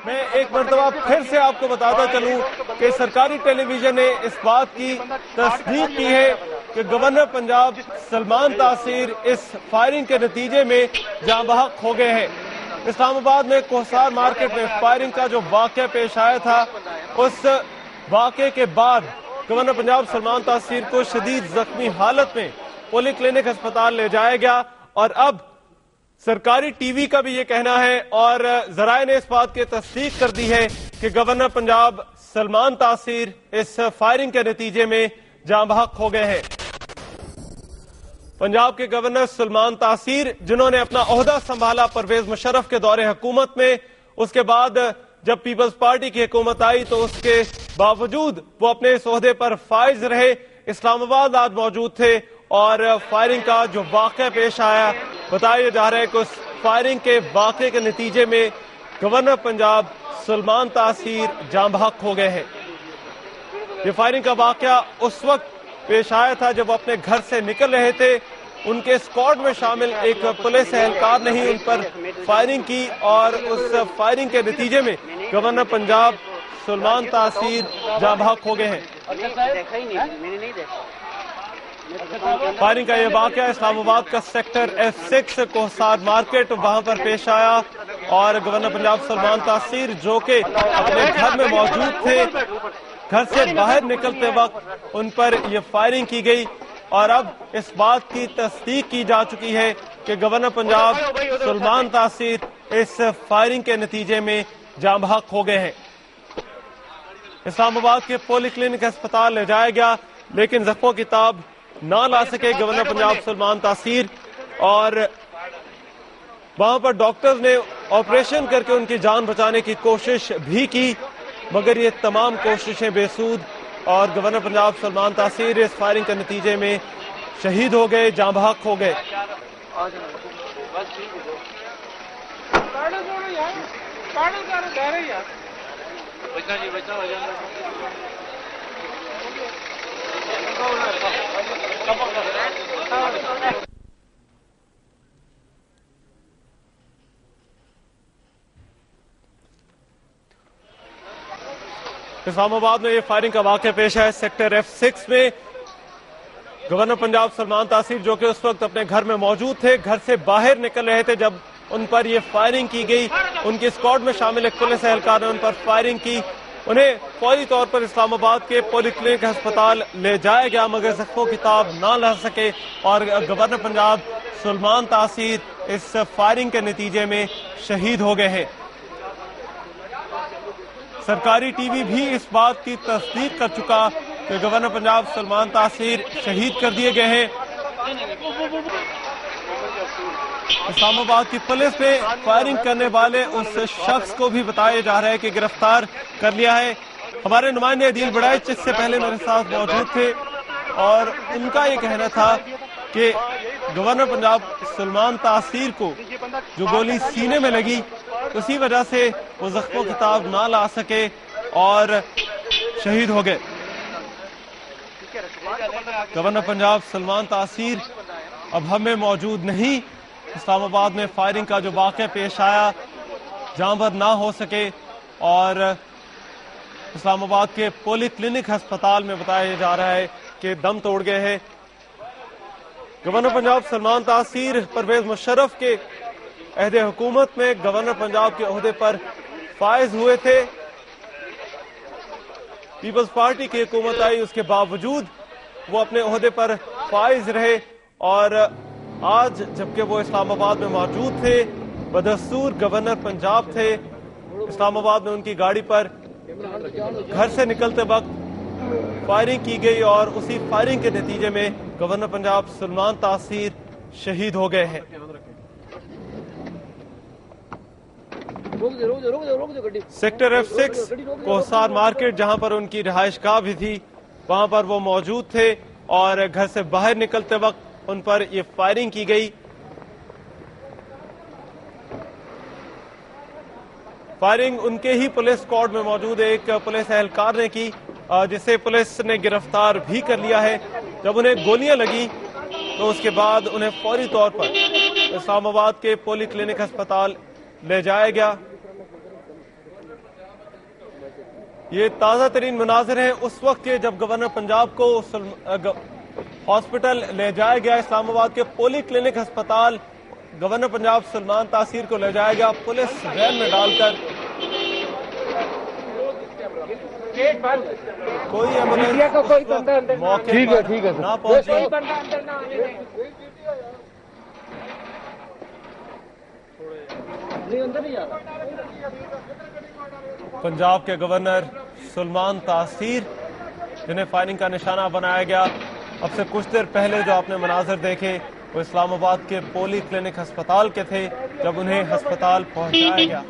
میں ایک مرتبہ پھر سے آپ کو بتاتا چلوں کہ سرکاری ٹیلی ویژن نے اس بات کی تصدیق کی ہے کہ گورنر پنجاب سلمان تاثیر اس فائرنگ کے نتیجے میں جاں بحق ہو گئے ہیں۔ اسلام آباد میں کوہسار مارکیٹ میں فائرنگ کا جو واقعہ پیش آیا تھا، اس واقعے کے بعد گورنر پنجاب سلمان تاثیر کو شدید زخمی حالت میں پولی کلینک ہسپتال لے جایا گیا، اور اب سرکاری ٹی وی کا بھی یہ کہنا ہے اور ذرائع نے اس بات کی تصدیق کر دی ہے کہ گورنر پنجاب سلمان تاثیر اس فائرنگ کے نتیجے میں جاں بحق ہو گئے ہیں۔ پنجاب کے گورنر سلمان تاثیر جنہوں نے اپنا عہدہ سنبھالا پرویز مشرف کے دور حکومت میں، اس کے بعد جب پیپلز پارٹی کی حکومت آئی تو اس کے باوجود وہ اپنے اس عہدے پر فائز رہے، اسلام آباد آج موجود تھے، اور فائرنگ کا جو واقعہ پیش آیا، بتایا جا رہا ہے کہ اس فائرنگ کے واقعے کے نتیجے میں گورنر پنجاب سلمان تاثیر جاں بحق ہو گئے ہیں۔ یہ فائرنگ کا واقعہ اس وقت پیش آیا تھا جب وہ اپنے گھر سے نکل رہے تھے، ان کے اسکواڈ میں شامل ایک پولیس اہلکار نے ہی ان پر فائرنگ کی، اور اس فائرنگ کے نتیجے میں گورنر پنجاب سلمان تاثیر جاں بحق ہو گئے ہیں۔ فائرنگ کا یہ واقعہ اسلام آباد کا سیکٹر F6 کوہسار مارکیٹ وہاں پر پیش آیا، اور گورنر پنجاب سلمان تاثیر جو کہ اپنے گھر میں موجود تھے، گھر سے باہر نکلتے وقت ان پر یہ فائرنگ کی گئی، اور اب اس بات کی تصدیق کی جا چکی ہے کہ گورنر پنجاب سلمان تاثیر اس فائرنگ کے نتیجے میں جاں بحق ہو گئے ہیں۔ اسلام آباد کے پولی کلینک ہسپتال لے جایا گیا، لیکن زخموں کی تاب نہ لا سکے گورنر پنجاب سلمان تاثیر، اور وہاں پر ڈاکٹرز نے آپریشن کر کے ان کی جان بچانے کی کوشش بھی کی، مگر یہ تمام کوششیں بے سود، اور گورنر پنجاب سلمان تاثیر اس فائرنگ کے نتیجے میں شہید ہو گئے، جاں بحق ہو گئے۔ اسلام آباد میں یہ فائرنگ کا واقعہ پیش ہے سیکٹر F6 میں۔ گورنر پنجاب سلمان تاثیر جو کہ اس وقت اپنے گھر میں موجود تھے، گھر سے باہر نکل رہے تھے جب ان پر یہ فائرنگ کی گئی، ان کی اسکواڈ میں شامل ایک پولیس اہلکار نے ان پر فائرنگ کی، انہیں فوری طور پر اسلام آباد کے پولی کلینک ہسپتال لے جایا گیا، مگر زخموں کی تاب نہ لا سکے، اور گورنر پنجاب سلمان تاثیر اس فائرنگ کے نتیجے میں شہید ہو گئے ہیں۔ سرکاری ٹی وی بھی اس بات کی تصدیق کر چکا کہ گورنر پنجاب سلمان تاثیر شہید کر دیے گئے ہیں۔ اسلام آباد کی پولیس نے فائرنگ کرنے والے اس شخص کو بھی بتایا جا رہا ہے کہ گرفتار کر لیا ہے۔ ہمارے نمائندے عدیل بڑائچ اس سے پہلے میرے ساتھ موجود تھے، اور ان کا یہ کہنا تھا کہ گورنر پنجاب سلمان تاثیر کو جو گولی سینے میں لگی، اسی وجہ سے وہ زخموں کی تاب نہ لا سکے اور شہید ہو گئے۔ گورنر پنجاب سلمان تاثیر اب ہمیں موجود نہیں۔ اسلام آباد میں فائرنگ کا جو واقعہ پیش آیا، جاں بحق نہ ہو سکے، اور اسلام آباد کے پولی کلینک ہسپتال میں بتایا جا رہا ہے کہ دم توڑ گئے ہیں۔ گورنر پنجاب سلمان تاثیر پرویز مشرف کے عہد حکومت میں گورنر پنجاب کے عہدے پر فائز ہوئے تھے، پیپلز پارٹی کی حکومت آئی، اس کے باوجود وہ اپنے عہدے پر فائز رہے، اور آج جبکہ وہ اسلام آباد میں موجود تھے، بدستور گورنر پنجاب تھے، اسلام آباد میں ان کی گاڑی پر گھر سے نکلتے وقت فائرنگ کی گئی، اور اسی فائرنگ کے نتیجے میں گورنر پنجاب سلمان تاثیر شہید ہو گئے ہیں۔ سیکٹر F6 کوہسار مارکیٹ جہاں پر ان کی رہائش گاہ بھی تھی، وہاں پر وہ موجود تھے، اور گھر سے باہر نکلتے وقت ان پر یہ فائرنگ کی گئی۔ فائرنگ ان کے ہی پولیس اسکواڈ میں موجود ایک پولیس اہلکار نے کی، جسے پولیس نے گرفتار بھی کر لیا ہے۔ جب انہیں گولیاں لگی تو اس کے بعد انہیں فوری طور پر اسلام آباد کے پولی کلینک ہسپتال لے جایا گیا۔ یہ تازہ ترین مناظر ہیں اس وقت کے جب گورنر پنجاب کو ہاسپٹل لے جایا گیا، اسلام آباد کے پولی کلینک ہسپتال گورنر پنجاب سلمان تاثیر کو لے جایا گیا پولیس وین میں ڈال کر۔ کوئی ایمبولینس موقع پر نہ پہنچی۔ پنجاب کے گورنر سلمان تاثیر جنہیں فائرنگ کا نشانہ بنایا گیا، اب سے کچھ دیر پہلے جو آپ نے مناظر دیکھے وہ اسلام آباد کے پولی کلینک ہسپتال کے تھے جب انہیں ہسپتال پہنچایا گیا۔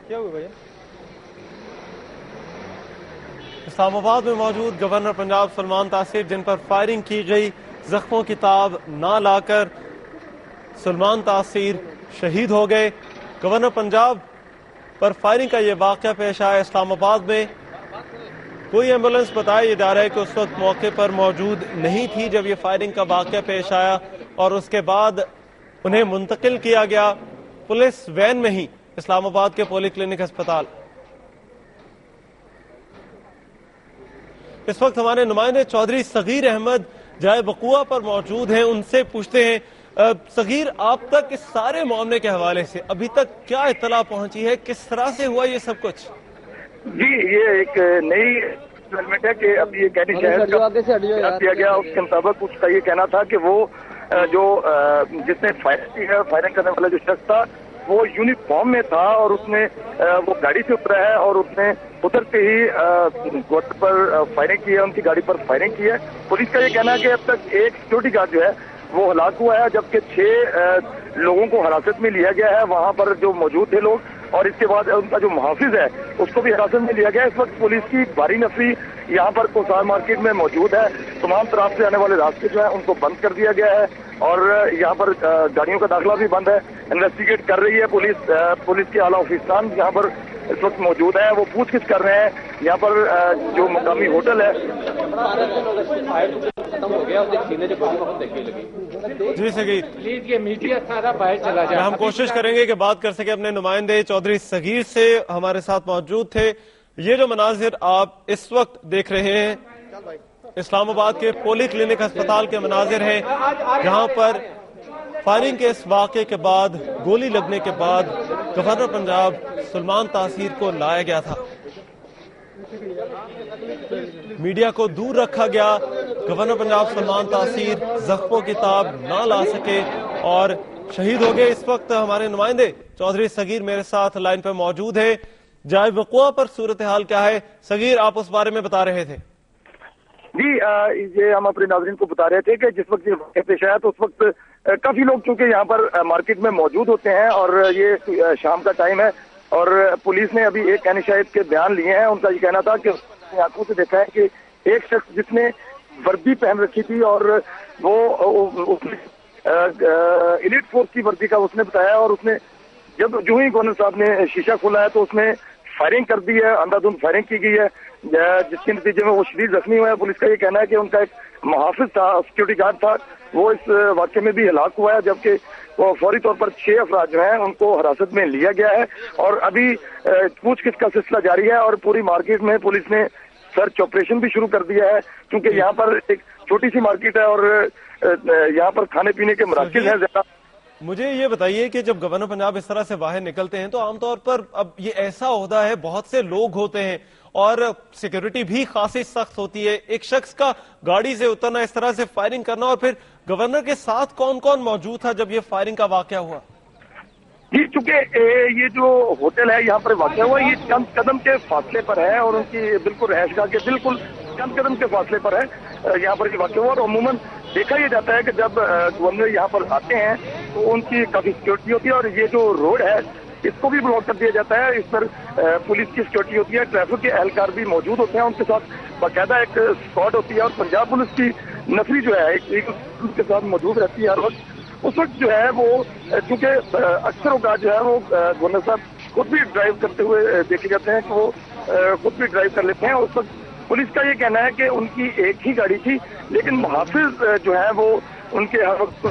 کیا ہوا بھیا؟ اسلام آباد میں موجود گورنر پنجاب سلمان تاثیر جن پر فائرنگ کی گئی، زخموں کی تاب نہ لا کر سلمان تاثیر شہید ہو گئے۔ گورنر پنجاب پر فائرنگ کا یہ واقعہ پیش آیا اسلام آباد میں۔ کوئی ایمبولینس بتایا جا رہا ہے کہ اس وقت موقع پر موجود نہیں تھی جب یہ فائرنگ کا واقعہ پیش آیا، اور اس کے بعد انہیں منتقل کیا گیا پولیس وین میں ہی اسلام آباد کے پولی کلینک ہسپتال۔ اس وقت ہمارے نمائندے چودھری صغیر احمد جائے وقوع پر موجود ہیں، ان سے پوچھتے ہیں صغیر، آپ تک اس سارے معاملے کے حوالے سے ابھی تک کیا اطلاع پہنچی ہے، کس طرح سے ہوا یہ سب کچھ؟ جی، یہ ایک نئی ڈیولپمنٹ ہے کہ اب یہ کینی شہر کا کیا گیا، اس کے مطابق اس کا یہ کہنا تھا کہ وہ جو جس نے فائرنگ کرنے والا جو شخص تھا وہ یونیفارم میں تھا، اور اس نے وہ گاڑی سے اترا ہے اور اس نے اترتے ہی گورنر پر فائرنگ کی ہے، ان کی گاڑی پر فائرنگ کی ہے۔ پولیس کا یہ کہنا ہے کہ اب تک ایک سیکورٹی گارڈ جو ہے وہ ہلاک ہوا ہے، جبکہ 6 لوگوں کو حراست میں لیا گیا ہے وہاں پر جو موجود تھے لوگ، اور اس کے بعد ان کا جو محافظ ہے اس کو بھی حراست میں لیا گیا ہے۔ اس وقت پولیس کی بھاری نفری یہاں پر کوسار مارکیٹ میں موجود ہے، تمام طرف سے آنے والے راستے جو ہیں ان کو بند کر دیا گیا ہے، اور یہاں پر گاڑیوں کا داخلہ بھی بند ہے۔ انویسٹیگیٹ کر رہی ہے پولیس کے اعلیٰ افسران یہاں پر اس وقت موجود ہیں، وہ پوچھ گچھ کر رہے ہیں۔ یہاں پر جو مقامی ہوٹل ہے جی صغیر، ہم کوشش کریں گے کہ بات کر سکیں اپنے نمائندے چودھری صغیر سے، ہمارے ساتھ موجود تھے۔ یہ جو مناظر آپ اس وقت دیکھ رہے ہیں اسلام آباد کے پولی کلینک ہسپتال کے مناظر ہیں، جہاں پر فائرنگ کے اس واقعے کے بعد گولی لگنے کے بعد گورنر پنجاب سلمان تاثیر کو لایا گیا تھا، میڈیا کو دور رکھا گیا۔ گورنر پنجاب سلمان تاثیر زخموں کی تاب نہ لا سکے اور شہید ہو گئے۔ اس وقت ہمارے نمائندے چودھری صغیر میرے ساتھ لائن پر موجود ہیں۔ جائے وقوع پر صورتحال کیا ہے صغیر، آپ اس بارے میں بتا رہے تھے؟ جی، یہ ہم اپنے ناظرین کو بتا رہے تھے کہ جس وقت یہ واقعہ پیش آیا تو اس وقت کافی لوگ چونکہ یہاں پر مارکیٹ میں موجود ہوتے ہیں، اور یہ شام کا ٹائم ہے، اور پولیس نے ابھی ایک کہنی شاہد کے بیان لیے ہیں۔ ان کا یہ کہنا تھا کہ اپنی آنکھوں سے دیکھا ہے کہ ایک شخص جس نے وردی پہن رکھی تھی، اور وہ ایلیٹ فورس کی وردی کا اس نے بتایا، اور اس نے جب جو ہی گورنر صاحب نے شیشہ کھولا ہے تو اس میں فائرنگ کر دی ہے، اندھا دھند فائرنگ کی گئی ہے، جس کے نتیجے میں وہ شدید زخمی ہوا ہے۔ پولیس کا یہ کہنا ہے کہ ان کا ایک محافظ تھا، سیکورٹی گارڈ تھا، وہ اس واقعے میں بھی ہلاک ہوا ہے، جبکہ وہ فوری طور پر 6 افراد جو ہیں ان کو حراست میں لیا گیا ہے، اور ابھی پوچھ گچھ کا سلسلہ جاری ہے، اور پوری مارکیٹ میں پولیس نے سرچ آپریشن بھی شروع کر دیا ہے، کیونکہ یہاں پر ایک چھوٹی سی مارکیٹ ہے اور یہاں پر کھانے پینے کے مراکز ہیں زیادہ۔ مجھے یہ بتائیے کہ جب گورنر پنجاب اس طرح سے باہر نکلتے ہیں تو عام طور پر اب یہ ایسا عہدہ ہے، بہت سے لوگ ہوتے ہیں اور سیکیورٹی بھی خاصی سخت ہوتی ہے، ایک شخص کا گاڑی سے اترنا، اس طرح سے فائرنگ کرنا، اور پھر گورنر کے ساتھ کون کون موجود تھا جب یہ فائرنگ کا واقعہ ہوا؟ جی، چونکہ یہ جو ہوٹل ہے یہاں پر واقع ہوا یہ چند قدم کے فاصلے پر ہے، اور ان کی بالکل رہائش گاہ کے بالکل چند قدم کے فاصلے پر ہے یہاں پر یہ واقع ہوا، اور عموماً دیکھا یہ جاتا ہے کہ جب گورنر یہاں پر آتے ہیں تو ان کی کافی سیکورٹی ہوتی ہے، اور یہ جو روڈ ہے اس کو بھی بلاک کر دیا جاتا ہے، اس پر پولیس کی سیکورٹی ہوتی ہے، ٹریفک کے اہلکار بھی موجود ہوتے ہیں، ان کے ساتھ باقاعدہ ایک اسکواڈ ہوتی ہے، اور پنجاب پولیس کی نفری جو ہے ایک اس کے ساتھ موجود رہتی ہے ہر وقت۔ اس وقت جو ہے وہ چونکہ اکثر اوقات جو ہے وہ گورنر صاحب خود بھی ڈرائیو کرتے ہوئے دیکھے جاتے ہیں کہ وہ خود بھی ڈرائیو کر لیتے ہیں، اور اس وقت پولیس کا یہ کہنا ہے کہ ان کی ایک ہی گاڑی تھی، لیکن محافظ جو ہے وہ ان کے ہر وقت